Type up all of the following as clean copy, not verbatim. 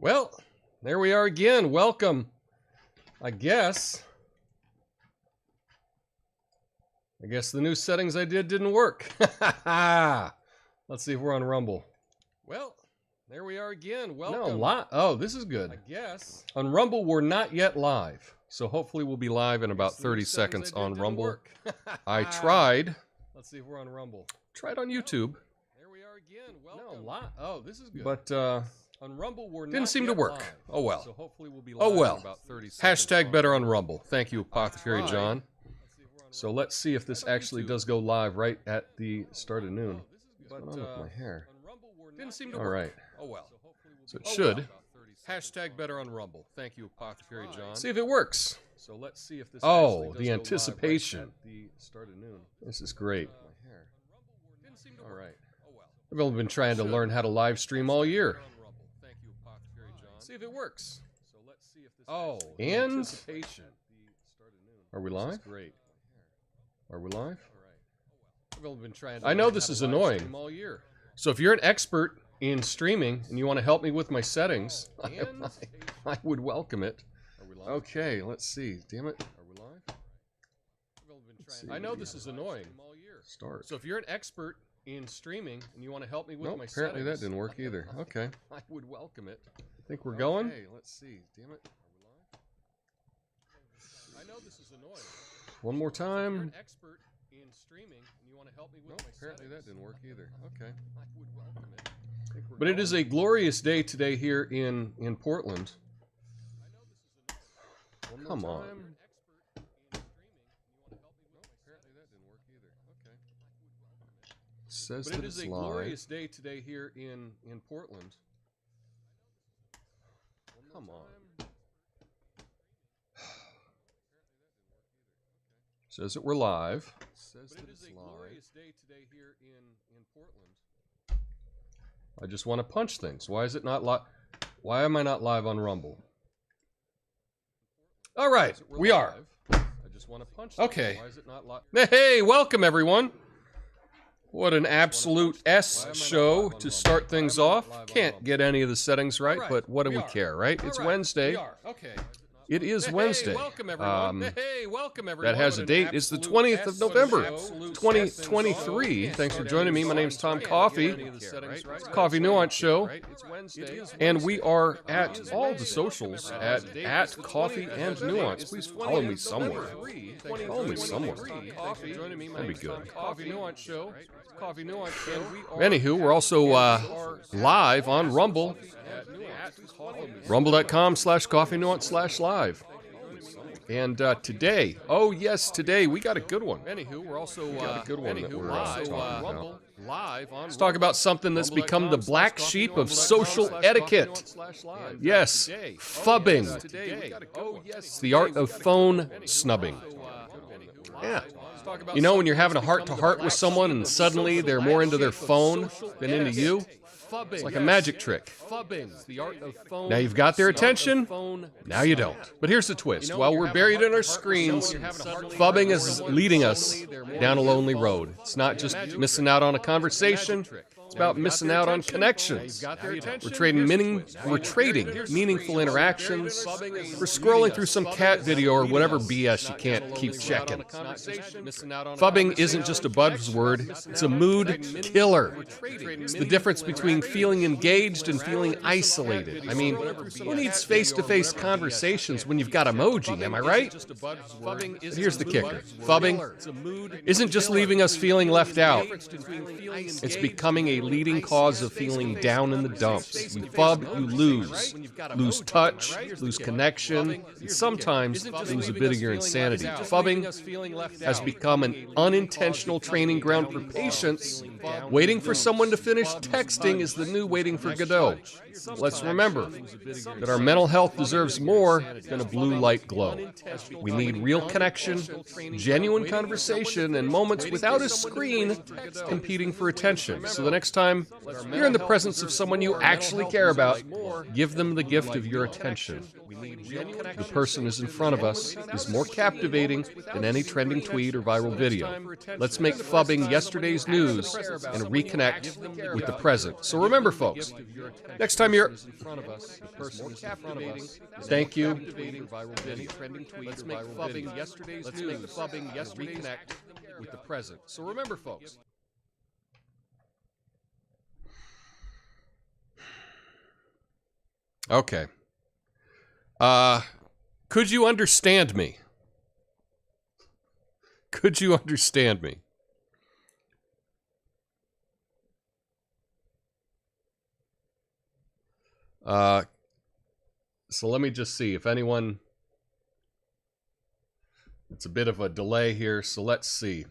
Well, there we are again. Welcome. I guess the new settings I did didn't work. Let's see if we're on Rumble. Well, there we are again. Welcome. No, oh, this is good. I guess. On Rumble, we're not yet live. So hopefully we'll be live in about 30 seconds on Rumble. I tried. Let's see if we're on Rumble. Tried on YouTube. There we are again. Welcome. No, oh, this is good. But on Rumble, we're didn't seem to work. Live. Oh well. So hopefully we'll be live in about 30 seconds. Hashtag better on Rumble. Thank you, Apothecary John. So let's see if this actually does go live right at the start of noon. What's going on with my hair? Didn't seem to work. All right. Oh well. So it should. Hashtag better on Rumble. Thank you, Apothecary John. See if it works. So let's see if this. Oh, the anticipation. Right at the start of noon. This is great. All right. I've only been trying to learn how to live stream all year. See if it works. So let's see if this. Oh, and are we live? Great. Are we live? I've only been trying to I know this is annoying. All year. So if you're an expert in streaming and you want to help me with my settings, I would welcome it. Are we live? Okay, let's see. Damn it. Are we live? I know this is annoying. Start. So if you're an expert in streaming and you want to help me with my settings, apparently that didn't work either. Okay. I would welcome it. I think we're going. Okay, let's see. Damn it. Are we live? I know this is annoying. One more time. If you're an expert in streaming and you want to help me with my apparently settings, that didn't work either. Okay. I would welcome it. But it is a glorious day today here in Portland. Come on. Says but it is a glorious day today here in Portland. Come on. Says that we're live. Says that it's live. Glorious day today here in Portland. I just want to punch things. Why is it not live? Why am I not live on Rumble? All right, we are. I just want to punch things. Okay. Why is it not live? Hey, welcome everyone. What an absolute S show to start things off. Can't get any of the settings right, but what do we care, right? It's Wednesday. Okay. It is Wednesday. Welcome everyone. Welcome everyone. That has a date. It's the 20th of November, 2023. Thanks for joining me. My name's Tom Coffee. It's the Coffee Nuance Show. And we are at all the socials at Coffee and Nuance. Please follow me somewhere. Follow me somewhere. That'd be good. Coffee Nuance Show. Coffee Nuance Show. Anywho, we're also live on Rumble. Rumble.com/coffeenuance/live. And today, oh yes, today we got a good one. Anywho, we're also got a good one that we're talking about. Let's talk about something that's become the black sheep of social etiquette. Yes, phubbing. It's the art of phone snubbing. Yeah. You know when you're having a heart-to-heart with someone and suddenly they're more into their phone than into you? It's like a magic trick. Now you've got their attention, now you don't. But here's the twist. While we're buried in our screens, phubbing is leading us down a lonely road. It's not just missing out on a conversation. It's about missing out on connections. We're trading meaningful interactions. We're scrolling through some cat video or whatever BS you can't keep checking. Phubbing isn't just a buzzword, it's a mood killer. It's the difference between feeling engaged and feeling isolated. I mean, who needs face-to-face conversations when you've got emoji, am I right? Here's the kicker. Phubbing isn't just leaving us feeling left out. It's becoming a leading cause of feeling down in the dumps. You phub, you lose touch, lose connection, and sometimes lose a bit of your insanity. Phubbing has become an unintentional training ground for patience. Waiting for someone to finish texting is the new waiting for Godot. Let's remember that our mental health deserves more than a blue light glow. We need real connection, genuine conversation, and moments without a screen competing for attention. So the next next time you're in the presence of someone you actually care about, give them the gift of your attention. The person is in front of us is more captivating than any trending tweet or viral video. Let's make phubbing yesterday's news and reconnect with the present. So remember, folks, next time you're in front of us, the person is in front of us. Thank you. Let's make phubbing yesterday's news. Let's make phubbing yesterday's reconnect with the present. So remember, folks. Okay. Could you understand me? Could you understand me? So let me just see if anyone... It's a bit of a delay here, so let's see.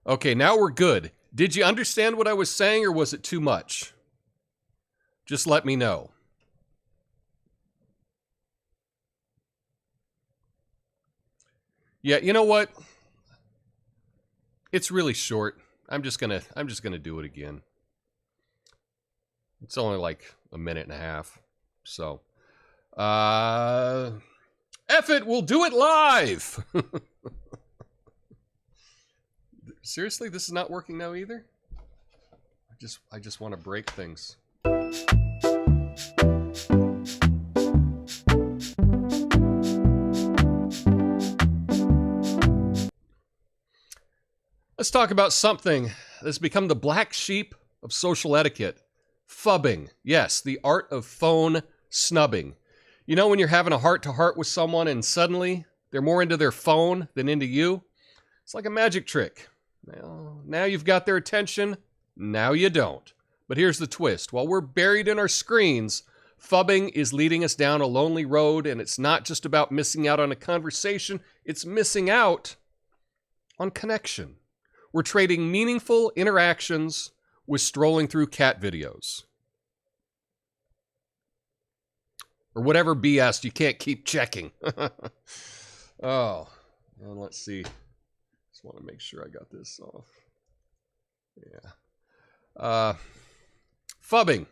Okay, now we're good. Did you understand what I was saying, or was it too much? Just let me know. Yeah, you know what? It's really short. I'm just gonna do it again. It's only like a minute and a half. So, F it, we'll do it live. Seriously, this is not working now either? I just want to break things. Let's talk about something that's become the black sheep of social etiquette. Phubbing. Yes, the art of phone snubbing. You know when you're having a heart-to-heart with someone and suddenly they're more into their phone than into you? It's like a magic trick. Well, now you've got their attention, now you don't. But here's the twist. While we're buried in our screens, phubbing is leading us down a lonely road, and it's not just about missing out on a conversation, it's missing out on connection. We're trading meaningful interactions with strolling through cat videos. Or whatever BS you can't keep checking. Oh, and let's see. Just want to make sure I got this off. Yeah. Phubbing.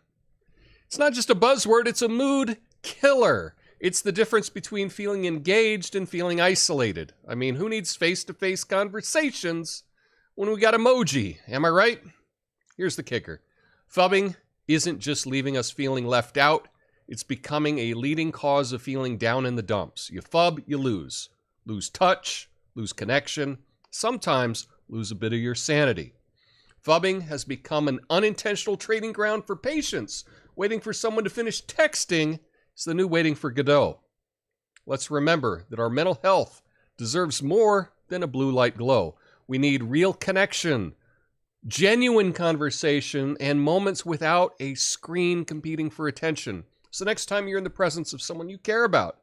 It's not just a buzzword, it's a mood killer. It's the difference between feeling engaged and feeling isolated. I mean, who needs face-to-face conversations when we got emoji? Am I right? Here's the kicker. Phubbing isn't just leaving us feeling left out. It's becoming a leading cause of feeling down in the dumps. You phub, you lose. Lose touch, lose connection, sometimes lose a bit of your sanity. Phubbing has become an unintentional trading ground for patience. Waiting for someone to finish texting is the new waiting for Godot. Let's remember that our mental health deserves more than a blue light glow. We need real connection, genuine conversation, and moments without a screen competing for attention. So next time you're in the presence of someone you care about,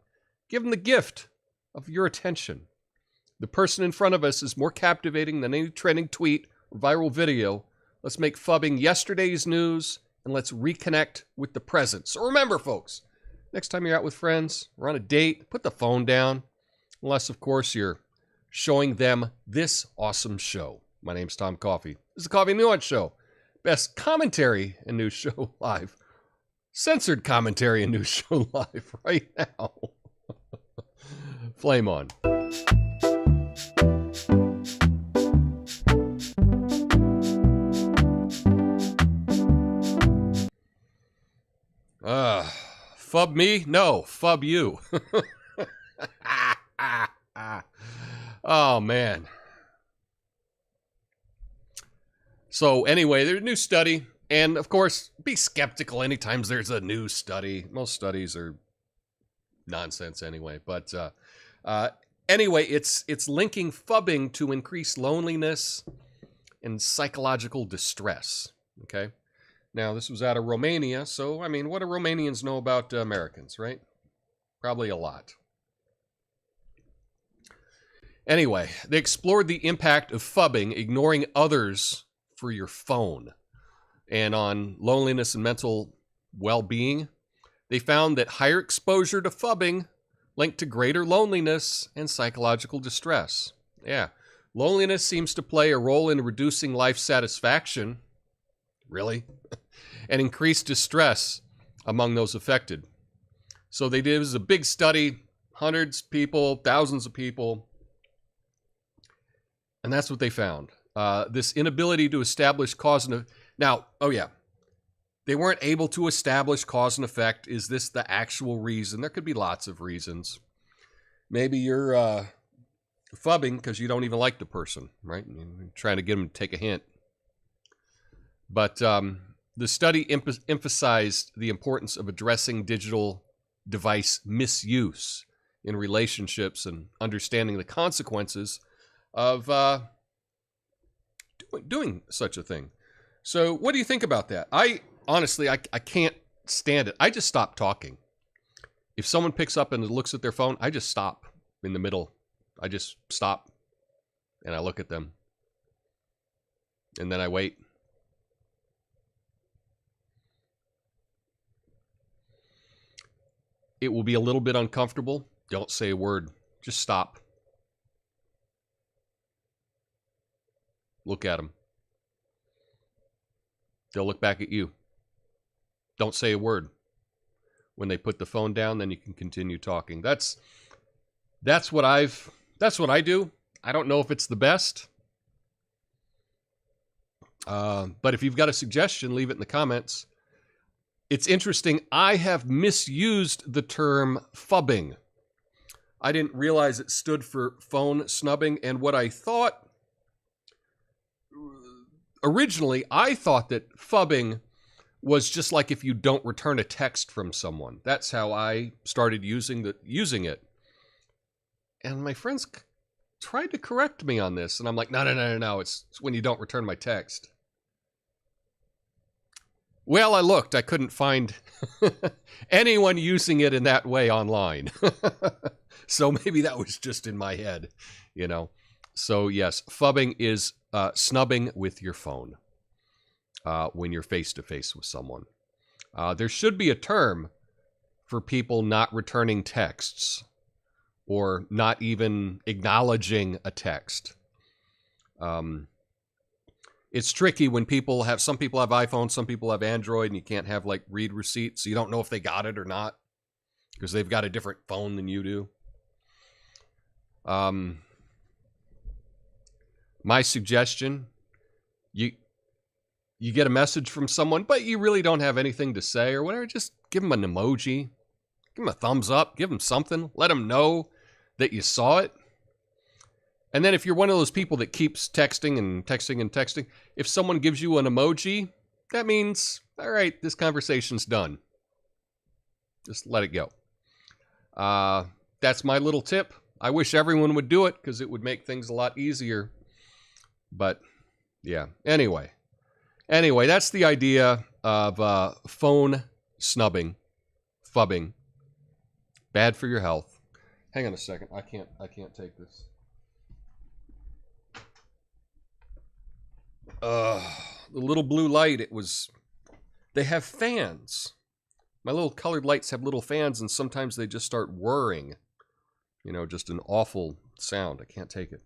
give them the gift of your attention. The person in front of us is more captivating than any trending tweet or viral video. Let's make phubbing yesterday's news, and let's reconnect with the present. So remember, folks, next time you're out with friends or on a date, put the phone down. Unless, of course, you're showing them this awesome show. My name's Tom Coffee. This is the Coffee Nuance Show. Best commentary and news show live. Censored commentary and news show live right now. Flame on. Phub me? No, phub you. Oh, man. So anyway, there's a new study, and of course, be skeptical anytime there's a new study. Most studies are nonsense anyway, but anyway, it's linking phubbing to increased loneliness and psychological distress, okay? Now, this was out of Romania, so, I mean, what do Romanians know about Americans, right? Probably a lot. Anyway, they explored the impact of phubbing, ignoring others for your phone, and on loneliness and mental well-being. They found that higher exposure to phubbing linked to greater loneliness and psychological distress. Yeah, loneliness seems to play a role in reducing life satisfaction, really, and increased distress among those affected. So they did, it was a big study, hundreds of people, thousands of people, and that's what they found. This inability to establish cause and effect. Now, oh yeah, they weren't able to establish cause and effect. Is this the actual reason? There could be lots of reasons. Maybe you're phubbing because you don't even like the person, right? You're trying to get them to take a hint. But the study emphasized the importance of addressing digital device misuse in relationships and understanding the consequences of doing such a thing. So what do you think about that? Honestly, I can't stand it. I just stop talking. If someone picks up and looks at their phone, I just stop in the middle. I just stop and I look at them. And then I wait. It will be a little bit uncomfortable. Don't say a word. Just stop. Look at them. They'll look back at you. Don't say a word. When they put the phone down, then you can continue talking. That's what I do. I don't know if it's the best. But if you've got a suggestion, leave it in the comments. It's interesting. I have misused the term phubbing. I didn't realize it stood for phone snubbing. And what I thought, originally, I thought that phubbing was just like if you don't return a text from someone. That's how I started using it. And my friends tried to correct me on this. And I'm like, no. It's when you don't return my text. Well, I looked. I couldn't find anyone using it in that way online. So maybe that was just in my head, you know. So yes, phubbing is snubbing with your phone when you're face-to-face with someone. There should be a term for people not returning texts or not even acknowledging a text. It's tricky when some people have iPhones, some people have Android, and you can't have like read receipts. So you don't know if they got it or not because they've got a different phone than you do. My suggestion, you get a message from someone, but you really don't have anything to say or whatever, just give them an emoji, give them a thumbs up, give them something, let them know that you saw it. And then if you're one of those people that keeps texting and texting and texting, if someone gives you an emoji, that means, all right, this conversation's done. Just let it go. That's my little tip. I wish everyone would do it because it would make things a lot easier. But, yeah. Anyway, that's the idea of phone snubbing, phubbing. Bad for your health. Hang on a second. I can't take this. The little blue light, they have fans. My little colored lights have little fans, and sometimes they just start whirring. You know, just an awful sound. I can't take it.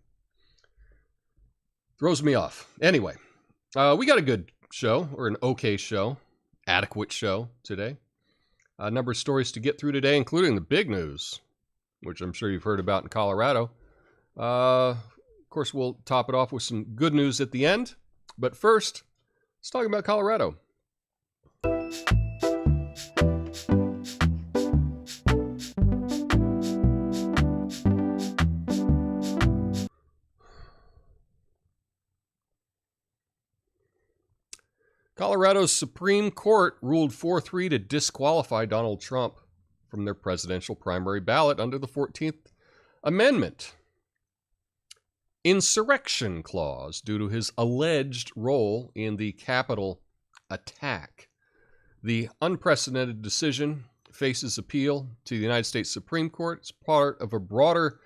Throws me off. Anyway, we got a good show, or an okay show, adequate show today. A number of stories to get through today, including the big news, which I'm sure you've heard about in Colorado. Of course, we'll top it off with some good news at the end. But first, let's talk about Colorado. Colorado's Supreme Court ruled 4-3 to disqualify Donald Trump from their presidential primary ballot under the 14th Amendment insurrection clause due to his alleged role in the Capitol attack. The unprecedented decision faces appeal to the United States Supreme Court. It's part of a broader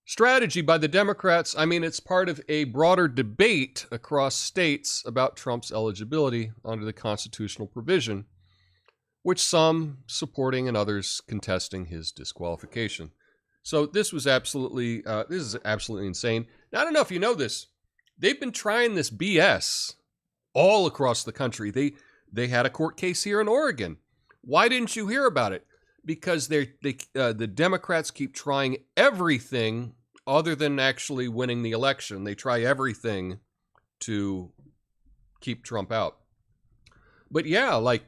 strategy by the Democrats. I mean, it's part of a broader debate across states about Trump's eligibility under the constitutional provision, which some supporting and others contesting his disqualification. So this was absolutely, this is absolutely insane. Now, I don't know if you know this. They've been trying this BS all across the country. They had a court case here in Oregon. Why didn't you hear about it? Because the Democrats keep trying everything other than actually winning the election. They try everything to keep Trump out. But yeah, like,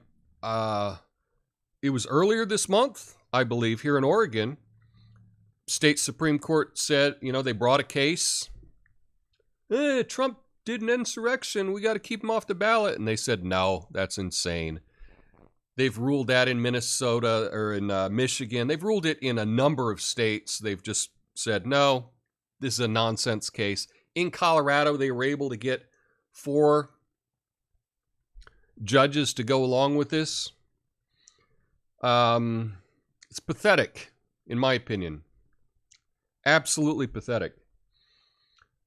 it was earlier this month, I believe, here in Oregon, state Supreme Court said, you know, they brought a case. Trump did an insurrection. We got to keep him off the ballot. And they said, no, that's insane. They've ruled that in Minnesota or in Michigan. They've ruled it in a number of states. They've just said, no, this is a nonsense case. In Colorado, they were able to get 4 judges to go along with this. It's pathetic, in my opinion. Absolutely pathetic.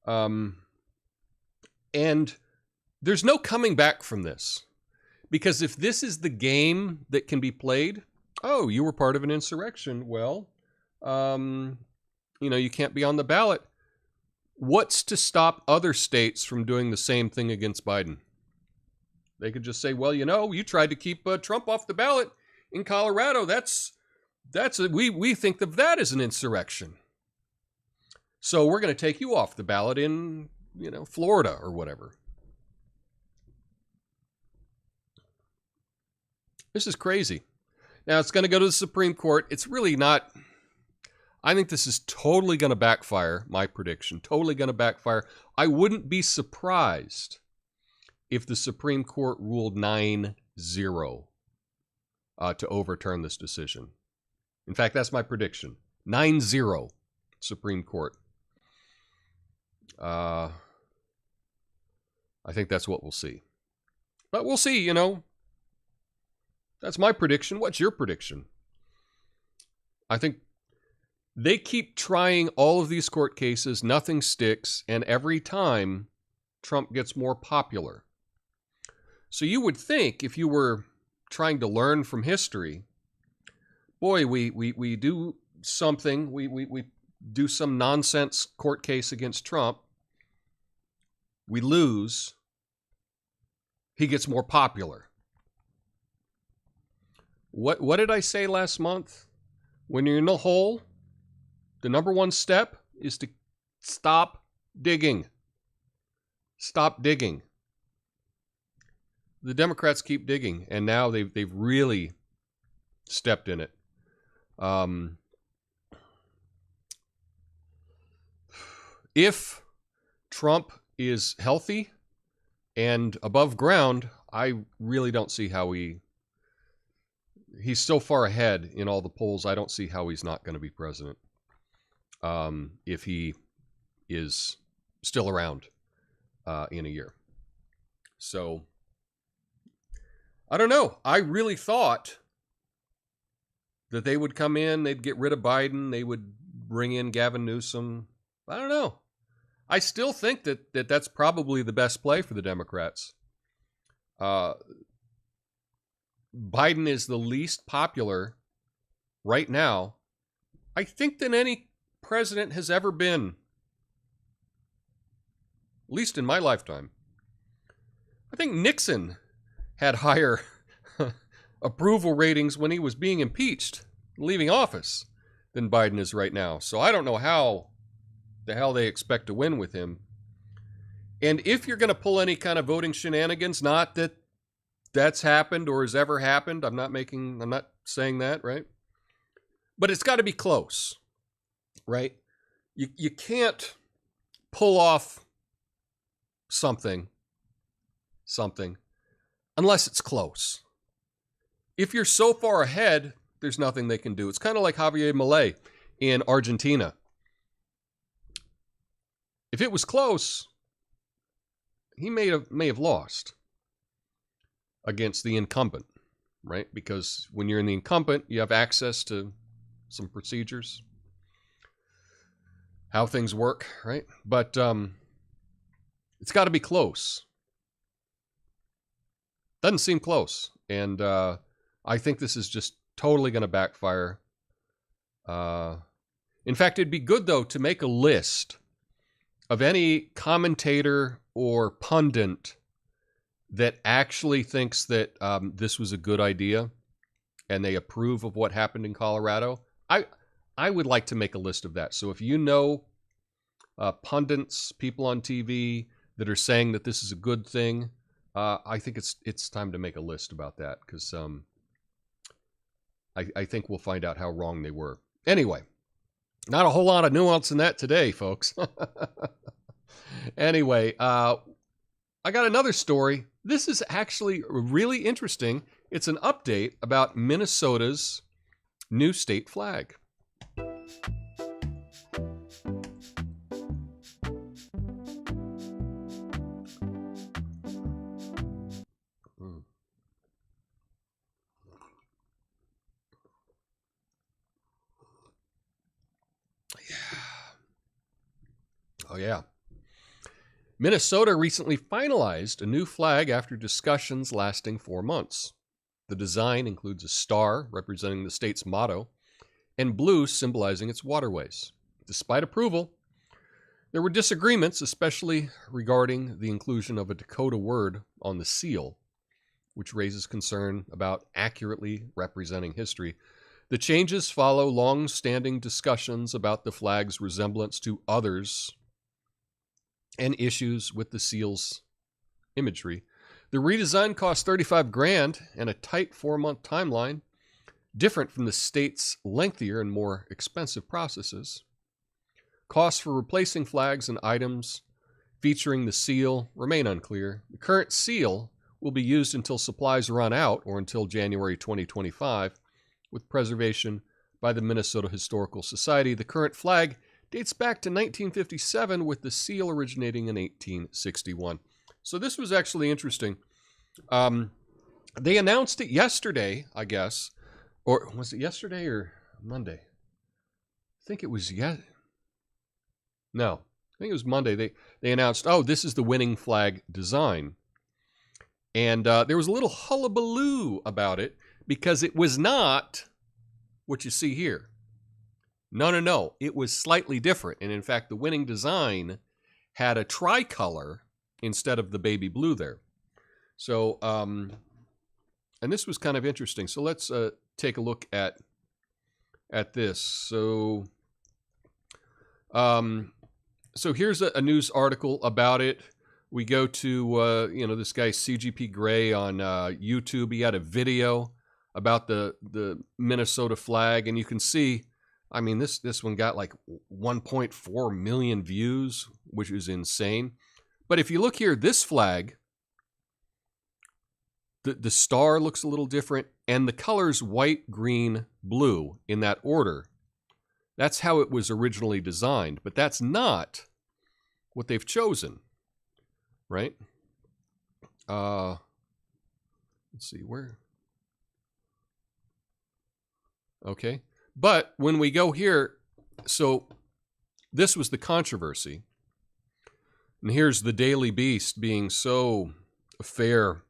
And there's no coming back from this. Because if this is the game that can be played, oh, you were part of an insurrection. Well, you know, you can't be on the ballot. What's to stop other states from doing the same thing against Biden? They could just say, well, you know, you tried to keep Trump off the ballot in Colorado. We think of that as an insurrection. So we're going to take you off the ballot in, you know, Florida or whatever. This is crazy. Now, it's going to go to the Supreme Court. It's really not. I think this is totally going to backfire, my prediction. Totally going to backfire. I wouldn't be surprised if the Supreme Court ruled 9-0 to overturn this decision. In fact, that's my prediction. 9-0 Supreme Court. I think that's what we'll see. But we'll see, you know. That's my prediction. What's your prediction? I think they keep trying all of these court cases. Nothing sticks. And every time, Trump gets more popular. So you would think if you were trying to learn from history, boy, we do something. We do some nonsense court case against Trump. We lose. He gets more popular. What did I say last month? When you're in the hole, the number one step is to stop digging. Stop digging. The Democrats keep digging, and now they've really stepped in it. If Trump is healthy and above ground, I really don't see how he's so far ahead in all the polls. I don't see how he's not going to be president if he is still around in a year. So, I don't know. I really thought that they would come in, they'd get rid of Biden, they would bring in Gavin Newsom. I don't know. I still think that that's probably the best play for the Democrats. Biden is the least popular right now, I think, than any president has ever been. At least in my lifetime. I think Nixon had higher approval ratings when he was being impeached, leaving office, than Biden is right now. So I don't know how the hell they expect to win with him. And if you're going to pull any kind of voting shenanigans, not that that's happened or has ever happened. I'm not saying that, right? But it's got to be close, right? You can't pull off something unless it's close. If you're so far ahead, there's nothing they can do. It's kind of like Javier Milei in Argentina. If it was close, he may have lost against the incumbent, right? Because when you're in the incumbent, you have access to some procedures, how things work, right? But it's got to be close. Doesn't seem close. And I think this is just totally going to backfire. In fact, it'd be good, though, to make a list of any commentator or pundit that actually thinks that this was a good idea and they approve of what happened in Colorado. I would like to make a list of that. So if you know pundits, people on TV that are saying that this is a good thing, I think it's time to make a list about that, because I think we'll find out how wrong they were. Anyway, not a whole lot of nuance in that today, folks. Anyway, I got another story. This is actually really interesting. It's an update about Minnesota's new state flag. Oh, yeah. Minnesota recently finalized a new flag after discussions lasting 4 months. The design includes a star representing the state's motto and blue symbolizing its waterways. Despite approval, there were disagreements, especially regarding the inclusion of a Dakota word on the seal, which raises concern about accurately representing history. The changes follow long-standing discussions about the flag's resemblance to others and issues with the seal's imagery. The redesign cost $35,000 and a tight 4-month timeline, different from the state's lengthier and more expensive processes. Costs for replacing flags and items featuring the seal remain unclear. The current seal will be used until supplies run out or until January 2025, with preservation by the Minnesota Historical Society. The current flag dates back to 1957, with the seal originating in 1861. So this was actually interesting. They announced it yesterday, I guess. Or was it yesterday or Monday? I think it was No, I think it was Monday. They announced, oh, this is the winning flag design. And there was a little hullabaloo about it because it was not what you see here. No. It was slightly different. And in fact, the winning design had a tricolor instead of the baby blue there. So, and this was kind of interesting. So let's take a look at this. So, so here's a news article about it. We go to, this guy CGP Grey on YouTube. He had a video about the Minnesota flag, and you can see, I mean, this one got like 1.4 million views, which is insane. But if you look here, this flag, the star looks a little different, and the colors white, green, blue in that order. That's how it was originally designed, but that's not what they've chosen, right? Let's see, where? Okay. But when we go here, so this was the controversy. And here's the Daily Beast being so fair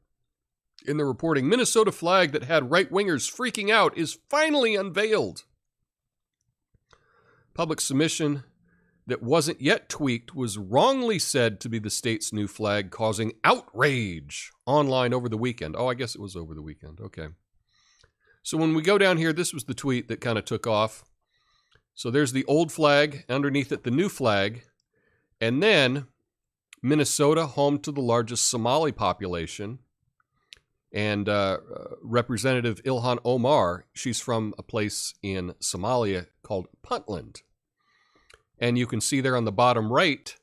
in the reporting. Minnesota flag that had right-wingers freaking out is finally unveiled. Public submission that wasn't yet tweaked was wrongly said to be the state's new flag, causing outrage online over the weekend. Oh, I guess it was over the weekend. Okay. So when we go down here, this was the tweet that kind of took off. So there's the old flag, underneath it the new flag, and then Minnesota, home to the largest Somali population, and Representative Ilhan Omar, she's from a place in Somalia called Puntland. And you can see there on the bottom right,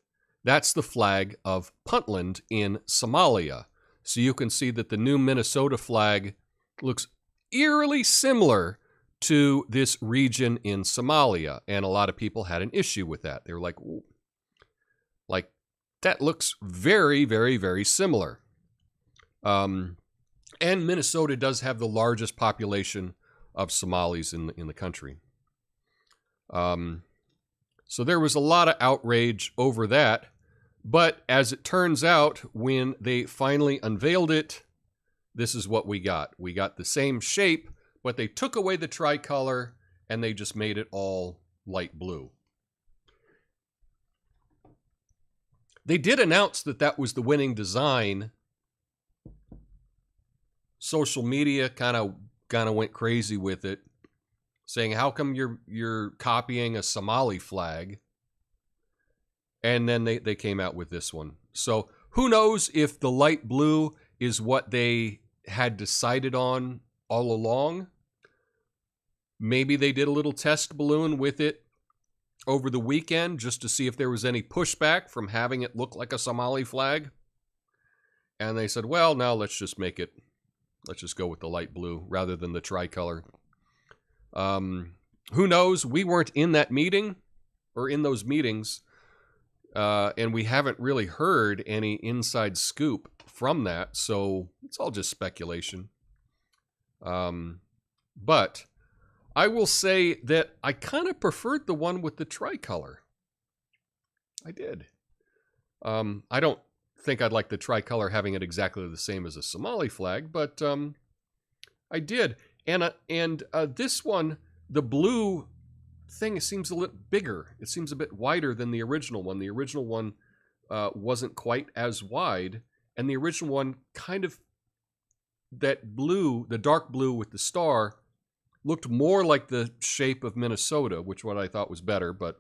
that's the flag of Puntland in Somalia. So you can see that the new Minnesota flag looks eerily similar to this region in Somalia. And a lot of people had an issue with that. They were like, that looks very, very, very similar. And Minnesota does have the largest population of Somalis in the country. So there was a lot of outrage over that. But as it turns out, when they finally unveiled it, this is what we got. We got the same shape, but they took away the tricolor and they just made it all light blue. They did announce that that was the winning design. Social media kind of went crazy with it, saying, how come you're copying a Somali flag? And then they came out with this one. So who knows if the light blue is what they had decided on all along. Maybe they did a little test balloon with it over the weekend just to see if there was any pushback from having it look like a Somali flag. And they said, well, now let's just go with the light blue rather than the tricolor. Who knows? We weren't in that meeting or in those meetings. And we haven't really heard any inside scoop from that. So it's all just speculation. But I will say that I kind of preferred the one with the tricolor. I did. I don't think I'd like the tricolor having it exactly the same as a Somali flag, but I did. And this one, the blue thing seems a little bigger. It seems a bit wider than the original one. The original one wasn't quite as wide, and the original one kind of, that blue, the dark blue with the star, looked more like the shape of Minnesota, which what I thought was better, but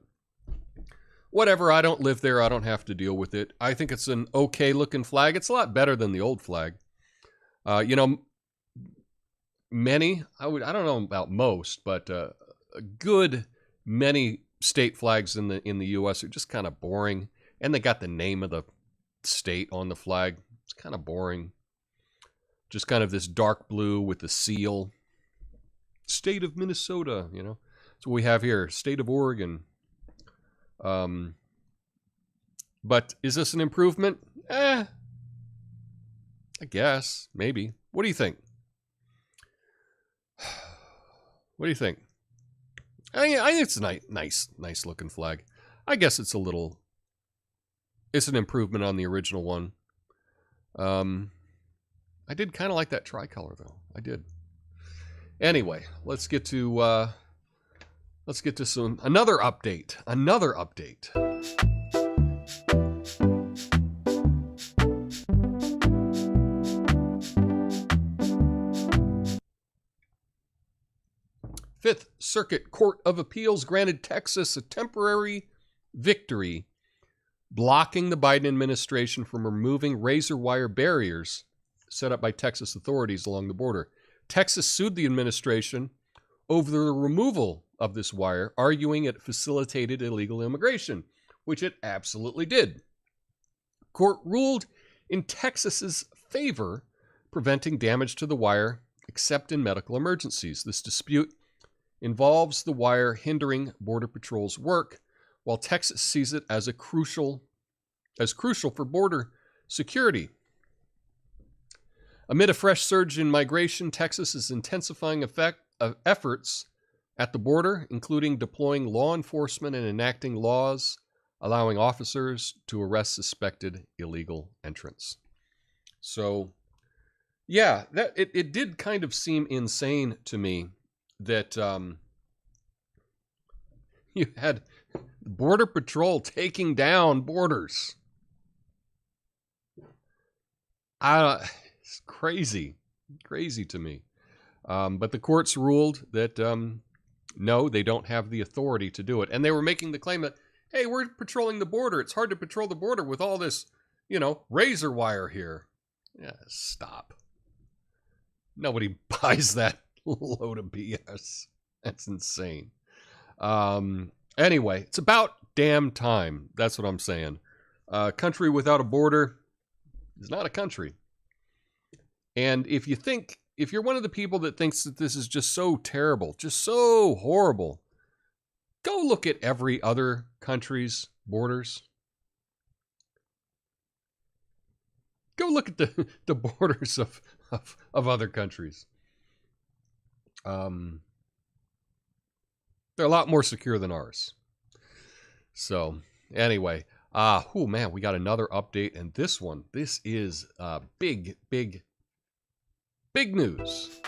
whatever. I don't live there. I don't have to deal with it. I think it's an okay looking flag. It's a lot better than the old flag. You know, many, I don't know about most, but a good many state flags in the U.S. are just kind of boring, and they got the name of the state on the flag. It's kind of boring. Just kind of this dark blue with the seal. State of Minnesota, you know. That's what we have here. State of Oregon. But is this an improvement? I guess. Maybe. What do you think? What do you think? I think it's a nice looking flag. I guess it's an improvement on the original one. I did kind of like that tricolor though. I did. Anyway, let's get to another update. Another update. Fifth Circuit Court of Appeals granted Texas a temporary victory, blocking the Biden administration from removing razor wire barriers set up by Texas authorities along the border. Texas sued the administration over the removal of this wire, arguing it facilitated illegal immigration, which it absolutely did. Court ruled in Texas's favor, preventing damage to the wire except in medical emergencies. This dispute involves the wire hindering Border Patrol's work, while Texas sees it as crucial for border security. Amid a fresh surge in migration, Texas is intensifying efforts at the border, including deploying law enforcement and enacting laws allowing officers to arrest suspected illegal entrants. So, yeah, it did kind of seem insane to me that you had Border Patrol taking down borders. It's crazy to me. But the courts ruled that no, they don't have the authority to do it. And they were making the claim that, hey, we're patrolling the border. It's hard to patrol the border with all this, razor wire here. Yeah, stop. Nobody buys that load of BS. That's insane. Anyway, it's about damn time. That's what I'm saying. A country without a border is not a country. And if you're one of the people that thinks that this is just so terrible, just so horrible, go look at every other country's borders. Go look at the borders of other countries. They're a lot more secure than ours. So, anyway, man, we got another update, and this is big Big news.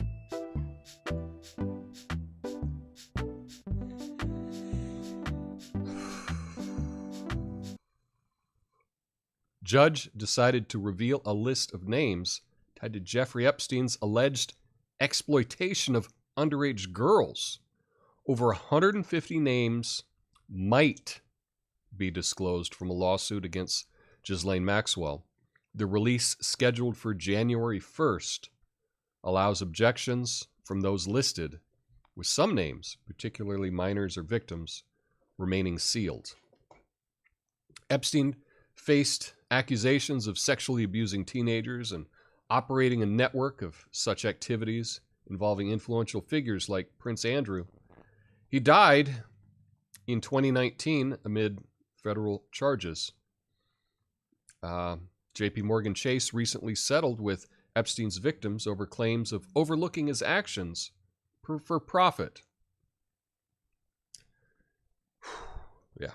Judge decided to reveal a list of names tied to Jeffrey Epstein's alleged exploitation of underage girls. Over 150 names might be disclosed from a lawsuit against Ghislaine Maxwell. The release, scheduled for January 1st, allows objections from those listed, with some names, particularly minors or victims, remaining sealed. Epstein faced accusations of sexually abusing teenagers and operating a network of such activities involving influential figures like Prince Andrew. He died in 2019 amid federal charges. J.P. Morgan Chase recently settled with Epstein's victims over claims of overlooking his actions for profit. Yeah.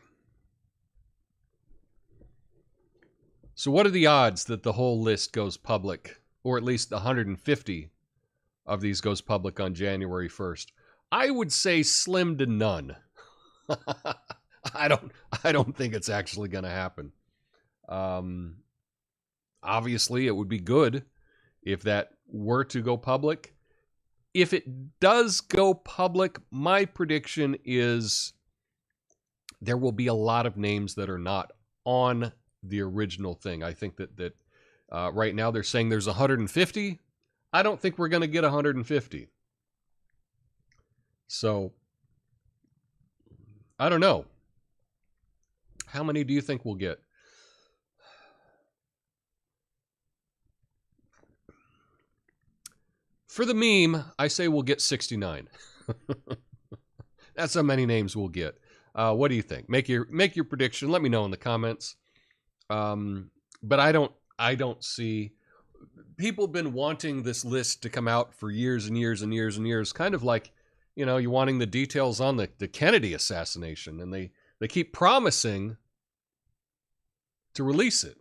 So what are the odds that the whole list goes public, or at least 150 of these goes public on January 1st? I would say slim to none. I don't think it's actually going to happen. Obviously, it would be good if that were to go public. If it does go public, my prediction is there will be a lot of names that are not on the original thing. I think that right now they're saying there's 150. I don't think we're going to get 150. So, I don't know. How many do you think we'll get? For the meme, I say we'll get 69. That's how many names we'll get. What do you think? Make your prediction. Let me know in the comments. But I don't see. People have been wanting this list to come out for years and years and years and years. Kind of like, you know, you wanting the details on the Kennedy assassination, and they keep promising to release it.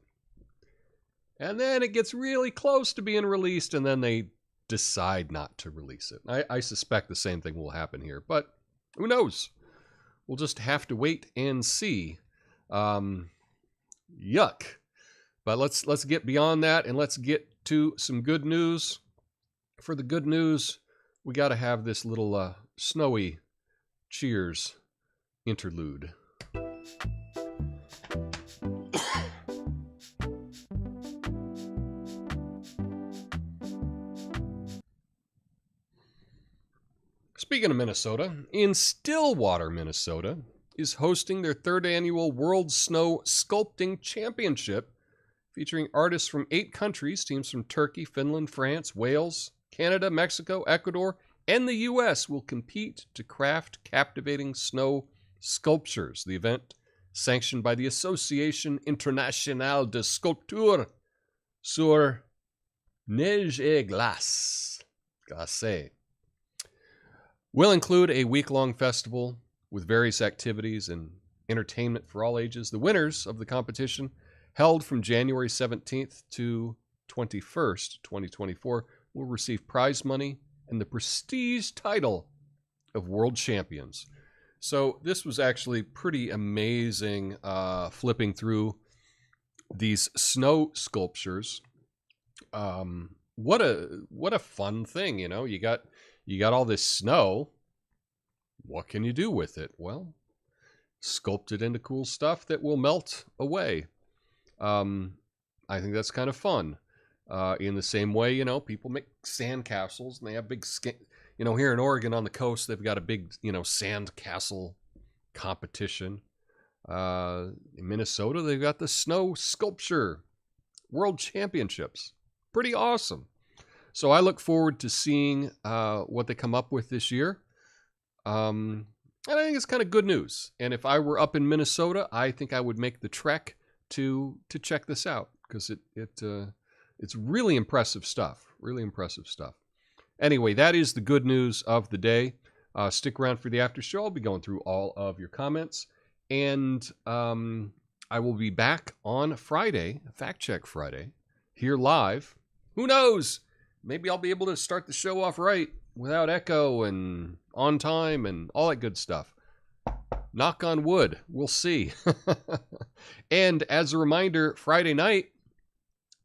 And then it gets really close to being released, and then they decide not to release it. I suspect the same thing will happen here, but who knows? We'll just have to wait and see. Yuck. But let's get beyond that, and let's get to some good news. For the good news, we got to have this little snowy cheers interlude. Speaking of Minnesota, in Stillwater, Minnesota, is hosting their 3rd annual World Snow Sculpting Championship, featuring artists from 8 countries. Teams from Turkey, Finland, France, Wales, Canada, Mexico, Ecuador, and the U.S. will compete to craft captivating snow sculptures. The event, sanctioned by the Association Internationale de Sculpture sur Neige et Glace, will include a week-long festival with various activities and entertainment for all ages. The winners of the competition, held from January 17th to 21st, 2024, will receive prize money and the prestige title of world champions. So this was actually pretty amazing, flipping through these snow sculptures. What a fun thing, you know. You got all this snow. What can you do with it? Well, sculpt it into cool stuff that will melt away. I think that's kind of fun. In the same way, you know, people make sand castles, and they have big, you know, here in Oregon on the coast, they've got a big, you know, sand castle competition. In Minnesota, they've got the snow sculpture world championships. Pretty awesome. So I look forward to seeing what they come up with this year. And I think it's kind of good news. And if I were up in Minnesota, I think I would make the trek to check this out, because it's really impressive stuff. Really impressive stuff. Anyway, that is the good news of the day. Stick around for the after show. I'll be going through all of your comments. And I will be back on Friday, Fact Check Friday, here live. Who knows? maybe I'll be able to start the show off right without echo and on time and all that good stuff. Knock on wood. We'll see. And as a reminder, Friday night,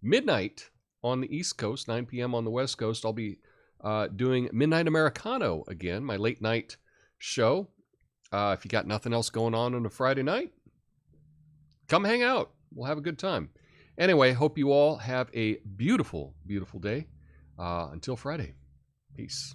midnight on the East Coast, 9 p.m. on the West Coast, I'll be doing Midnight Americano again, my late night show. If you got nothing else going on a Friday night, come hang out. We'll have a good time. Anyway, hope you all have a beautiful, beautiful day. Until Friday. Peace.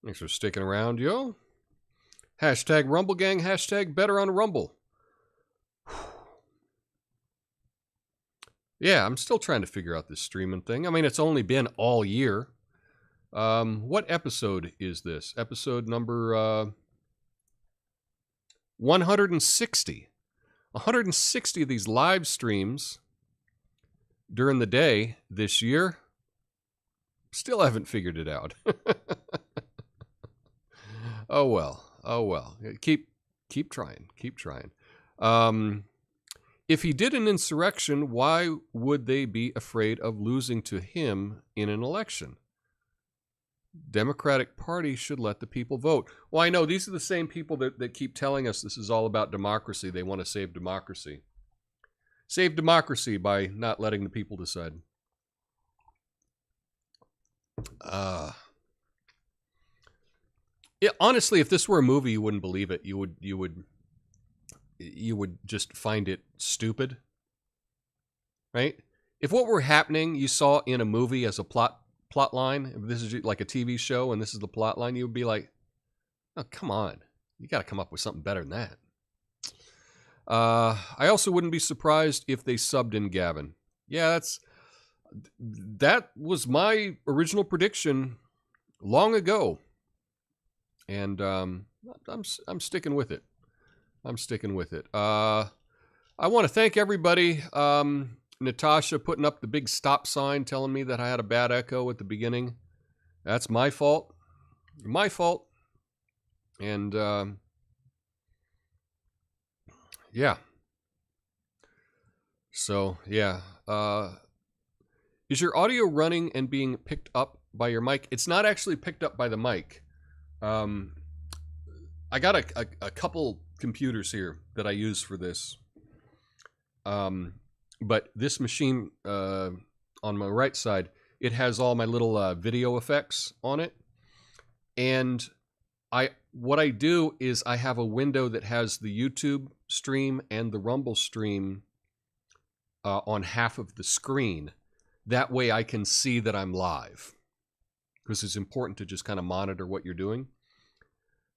Thanks for sticking around, yo. Hashtag Rumble Gang, hashtag Better on Rumble. Yeah, I'm still trying to figure out this streaming thing. I mean, it's only been all year. What episode is this? Episode number 160. 160 of these live streams during the day this year. Still haven't figured it out. Oh well. Oh well. Keep trying. Keep trying. If he did an insurrection, why would they be afraid of losing to him in an election? Democratic Party should let the people vote. Well, I know these are the same people that keep telling us this is all about democracy. They want to save democracy. Save democracy by not letting the people decide. Yeah, honestly, if this were a movie, you wouldn't believe it. You would just find it stupid, right? If what were happening you saw in a movie as a plot line, if this is like a TV show and this is the plot line, you would be like, oh, come on. You got to come up with something better than that. I also wouldn't be surprised if they subbed in Gavin. Yeah, that was my original prediction long ago. And I'm sticking with it. I'm sticking with it. I want to thank everybody. Natasha putting up the big stop sign telling me that I had a bad echo at the beginning. That's my fault. My fault. And yeah. So, yeah. Is your audio running and being picked up by your mic? It's not actually picked up by the mic. I got a couple computers here that I use for this. But this machine on my right side, it has all my little video effects on it. And what I do is I have a window that has the YouTube stream and the Rumble stream on half of the screen. That way I can see that I'm live. Because it's important to just kind of monitor what you're doing.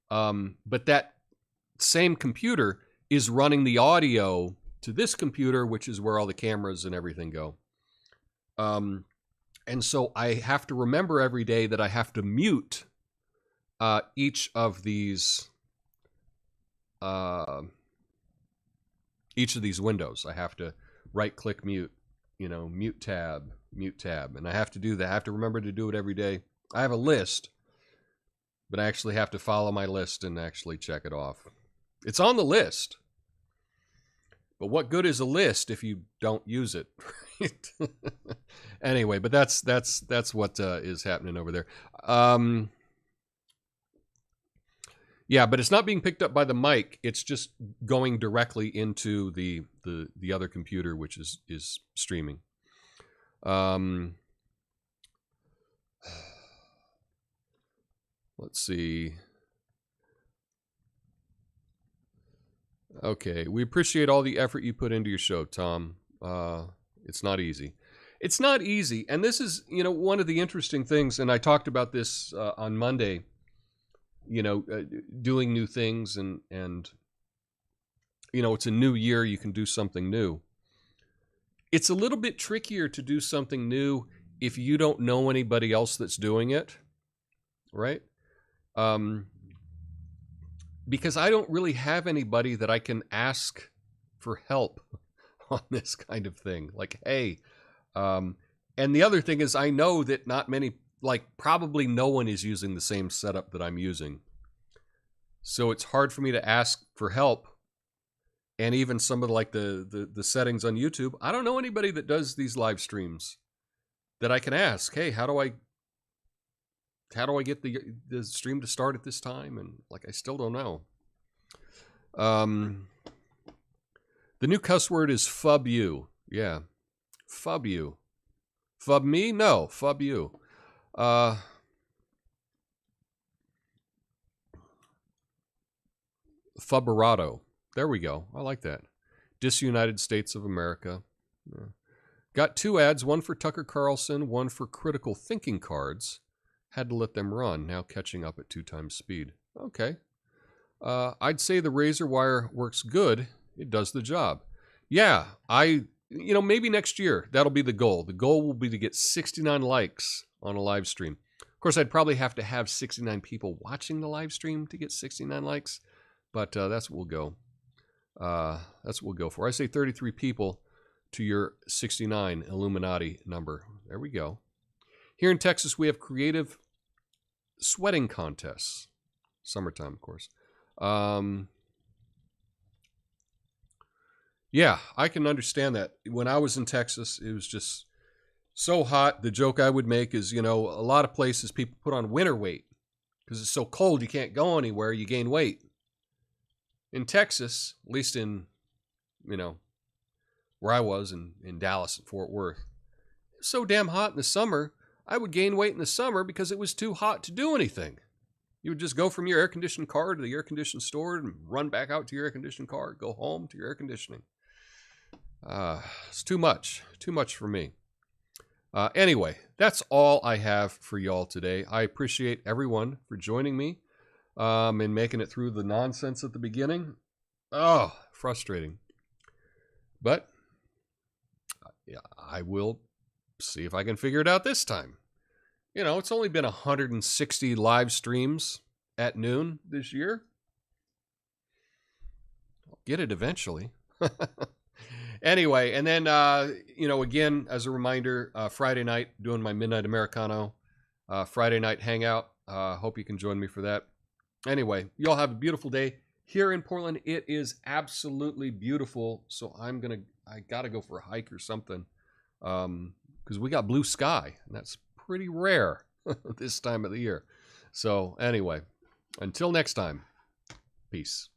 But that same computer is running the audio to this computer, which is where all the cameras and everything go. And so I have to remember every day that I have to mute each of these windows. I have to right-click mute, mute tab, and I have to do that. I have to remember to do it every day. I have a list, but I actually have to follow my list and actually check it off. It's on the list. But what good is a list if you don't use it? Right? Anyway, but that's what is happening over there. Yeah, but it's not being picked up by the mic. It's just going directly into the other computer, which is streaming. Let's see. Okay, we appreciate all the effort you put into your show, Tom. It's not easy. It's not easy, and this is, one of the interesting things, and I talked about this on Monday, doing new things, and it's a new year, you can do something new. It's a little bit trickier to do something new if you don't know anybody else that's doing it, right? because I don't really have anybody that I can ask for help on this kind of thing. Like, hey, and the other thing is I know that not many, like probably no one is using the same setup that I'm using. So it's hard for me to ask for help. And even some of like the settings on YouTube, I don't know anybody that does these live streams that I can ask, hey, how do I get the stream to start at this time? And like, I still don't know. The new cuss word is fub you. Yeah. Fub you. Fub me? No, fub you. Fubberado. There we go. I like that. Disunited States of America. Yeah. Got 2 ads, one for Tucker Carlson, one for Critical Thinking Cards. Had to let them run, now catching up at 2 times speed. Okay. I'd say the razor wire works good. It does the job. Yeah, maybe next year, that'll be the goal. The goal will be to get 69 likes on a live stream. Of course, I'd probably have to have 69 people watching the live stream to get 69 likes, but that's what we'll go. That's what we'll go for. I say 33 people to your 69 Illuminati number. There we go. Here in Texas, we have creative sweating contests. Summertime, of course. Yeah, I can understand that. When I was in Texas, it was just so hot. The joke I would make is, a lot of places people put on winter weight because it's so cold you can't go anywhere, you gain weight. In Texas, at least in, where I was in Dallas and Fort Worth, it was so damn hot in the summer, I would gain weight in the summer because it was too hot to do anything. You would just go from your air-conditioned car to the air-conditioned store and run back out to your air-conditioned car, go home to your air conditioning. It's too much for me. Anyway, that's all I have for y'all today. I appreciate everyone for joining me. And making it through the nonsense at the beginning. Oh, frustrating. But yeah, I will see if I can figure it out this time. It's only been 160 live streams at noon this year. I'll get it eventually. Anyway, and then, again, as a reminder, Friday night, doing my Midnight Americano, Friday night hangout. Hope you can join me for that. Anyway, y'all have a beautiful day. Here in Portland, it is absolutely beautiful. So I gotta go for a hike or something. Because we got blue sky, and that's pretty rare this time of the year. So anyway, until next time, peace.